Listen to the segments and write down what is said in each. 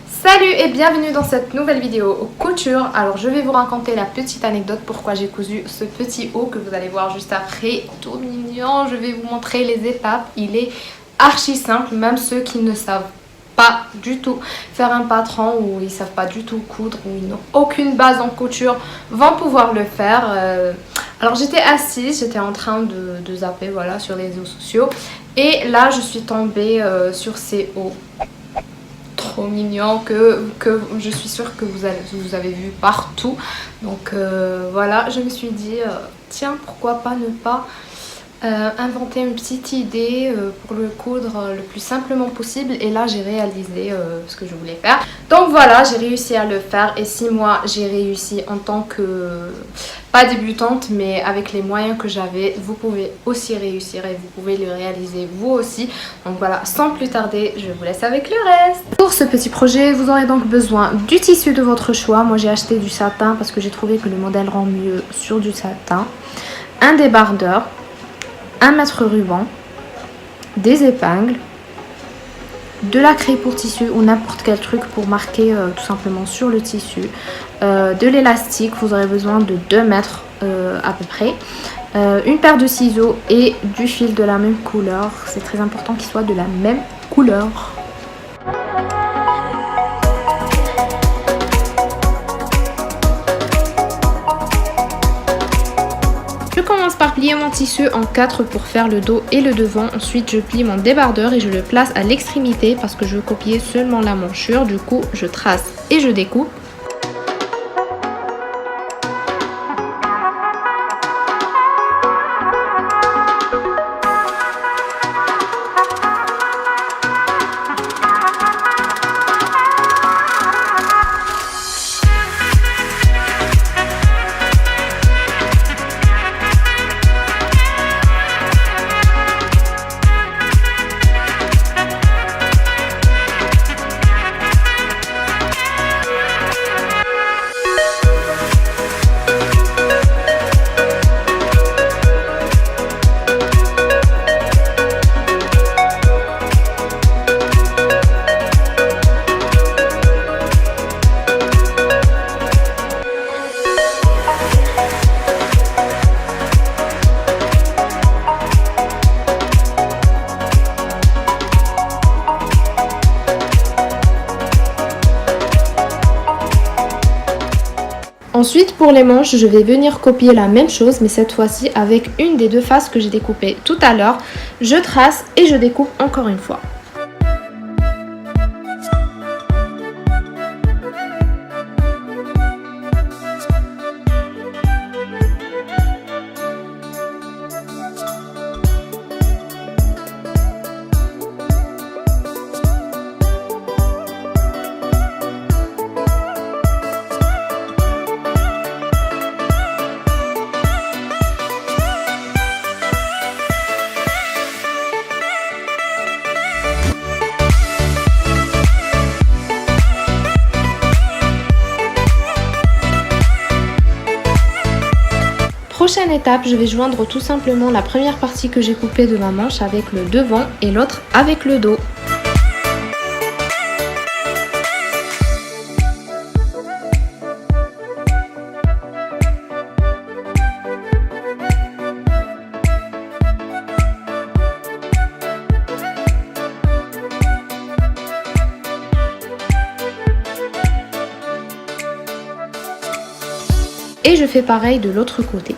Salut et bienvenue dans cette nouvelle vidéo couture. Alors je vais vous raconter la petite anecdote pourquoi j'ai cousu ce petit haut que vous allez voir juste après. Tout mignon, je vais vous montrer les étapes. Il est archi simple, même ceux qui ne savent pas du tout faire un patron ou ils savent pas du tout coudre ou ils n'ont aucune base en couture vont pouvoir le faire. Alors j'étais assise, j'étais en train de zapper voilà, sur les réseaux sociaux et là je suis tombée sur ces hauts trop mignon que je suis sûre que vous avez vu partout. Donc voilà, je me suis dit tiens, pourquoi pas ne pas inventer une petite idée pour le coudre le plus simplement possible. Et là j'ai réalisé ce que je voulais faire. Donc voilà, j'ai réussi à le faire. Et si moi j'ai réussi en tant que pas débutante mais avec les moyens que j'avais, vous pouvez aussi réussir et vous pouvez le réaliser vous aussi. Donc voilà, sans plus tarder, je vous laisse avec le reste. Pour ce petit projet, vous aurez donc besoin du tissu de votre choix. Moi j'ai acheté du satin parce que j'ai trouvé que le modèle rend mieux sur du satin. Un débardeur, un mètre ruban, des épingles, de la craie pour tissu ou n'importe quel truc pour marquer tout simplement sur le tissu, de l'élastique, vous aurez besoin de 2 mètres à peu près, une paire de ciseaux et du fil de la même couleur. C'est très important qu'il soit de la même couleur. Je commence par plier mon tissu en 4 pour faire le dos et le devant. Ensuite je plie mon débardeur et je le place à l'extrémité parce que je veux copier seulement la manchure. Du coup je trace et je découpe. Ensuite pour les manches, je vais venir copier la même chose mais cette fois-ci avec une des deux faces que j'ai découpées tout à l'heure. Je trace et je découpe encore une fois. Prochaine étape, je vais joindre tout simplement la première partie que j'ai coupée de ma manche avec le devant et l'autre avec le dos. Et je fais pareil de l'autre côté.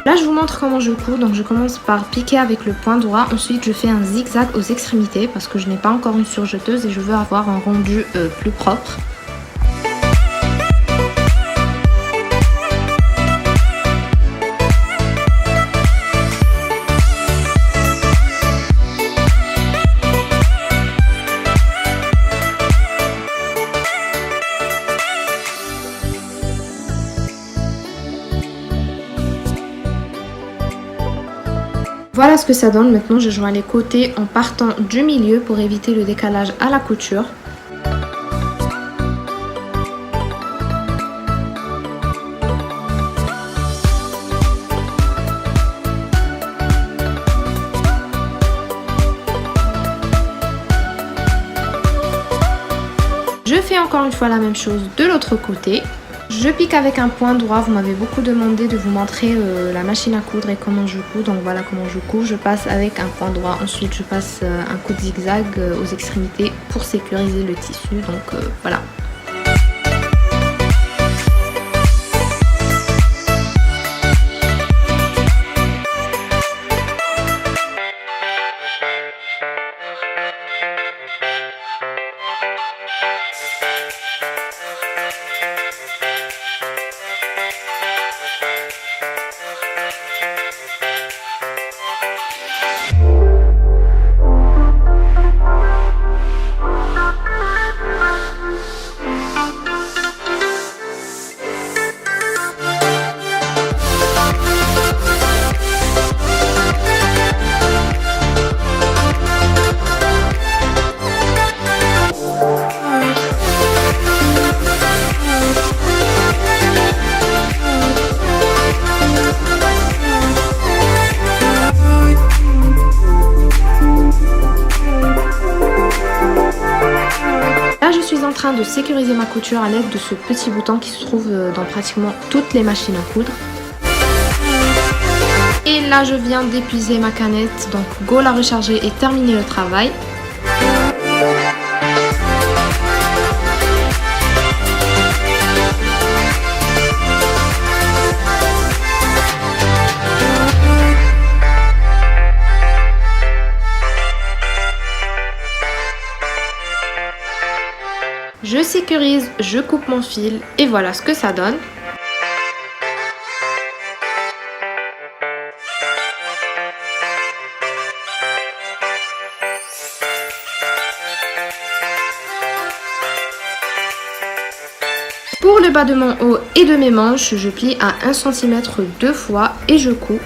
Là je vous montre comment je couds, donc je commence par piquer avec le point droit, ensuite je fais un zigzag aux extrémités parce que je n'ai pas encore une surjeteuse et je veux avoir un rendu plus propre. Voilà ce que ça donne. Maintenant je joins les côtés en partant du milieu pour éviter le décalage à la couture. refais encore une fois la même chose de l'autre côté. Je pique avec un point droit, vous m'avez beaucoup demandé de vous montrer la machine à coudre et comment je couds, donc voilà comment je couds. Je passe avec un point droit, ensuite je passe un coup de zigzag aux extrémités pour sécuriser le tissu, donc voilà. En train de sécuriser ma couture à l'aide de ce petit bouton qui se trouve dans pratiquement toutes les machines à coudre. Et là je viens d'épuiser ma canette, donc go la recharger et terminer le travail. Je sécurise, je coupe mon fil et voilà ce que ça donne. Pour le bas de mon haut et de mes manches, je plie à 1 cm 2 fois et je couds.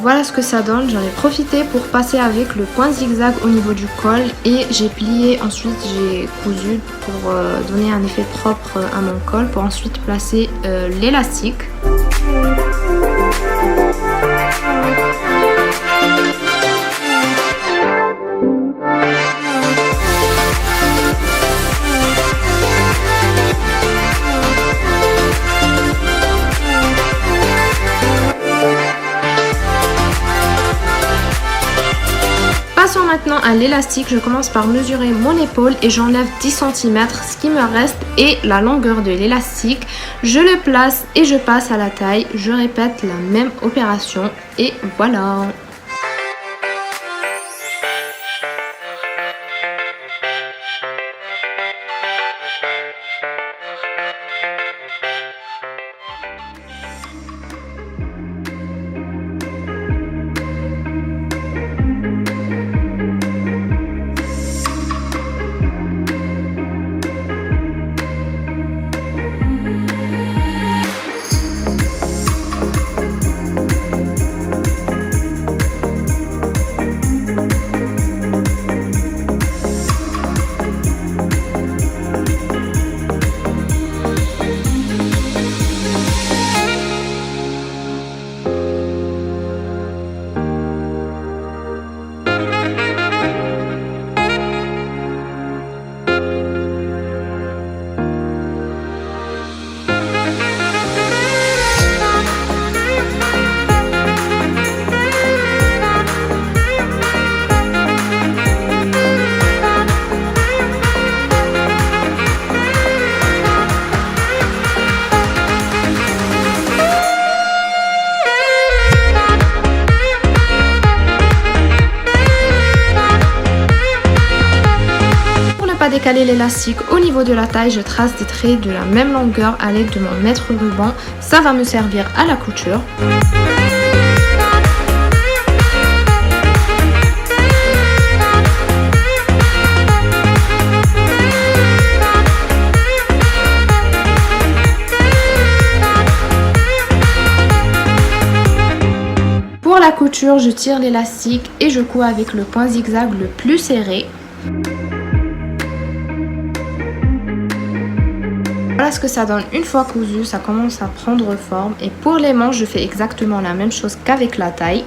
Voilà ce que ça donne, j'en ai profité pour passer avec le point zigzag au niveau du col et j'ai plié, ensuite j'ai cousu pour donner un effet propre à mon col pour ensuite placer l'élastique. Passons maintenant à l'élastique, je commence par mesurer mon épaule et j'enlève 10 cm, ce qui me reste est la longueur de l'élastique. Je le place et je passe à la taille, je répète la même opération et voilà. pas décaler l'élastique au niveau de la taille, je trace des traits de la même longueur à l'aide de mon mètre ruban. Ça va me servir à la couture. Pour la couture, je tire l'élastique et je couds avec le point zigzag le plus serré. Voilà ce que ça donne une fois cousu, ça commence à prendre forme. Et pour les manches, je fais exactement la même chose qu'avec la taille.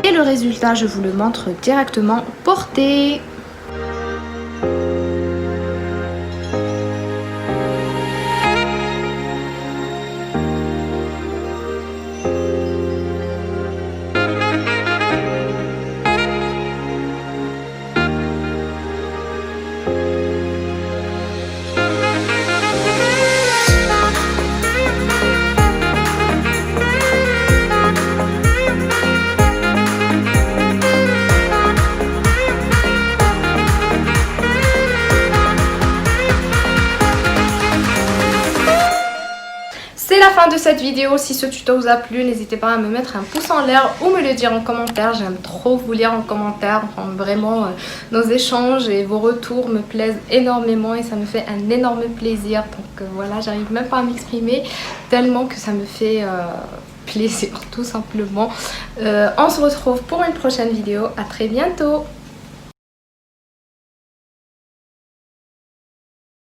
Et le résultat, je vous le montre directement porté. C'est la fin de cette vidéo. Si ce tuto vous a plu, n'hésitez pas à me mettre un pouce en l'air ou me le dire en commentaire. J'aime trop vous lire en commentaire. Enfin, vraiment, nos échanges et vos retours me plaisent énormément et ça me fait un énorme plaisir. Donc voilà, j'arrive même pas à m'exprimer tellement que ça me fait plaisir tout simplement. On se retrouve pour une prochaine vidéo. À très bientôt.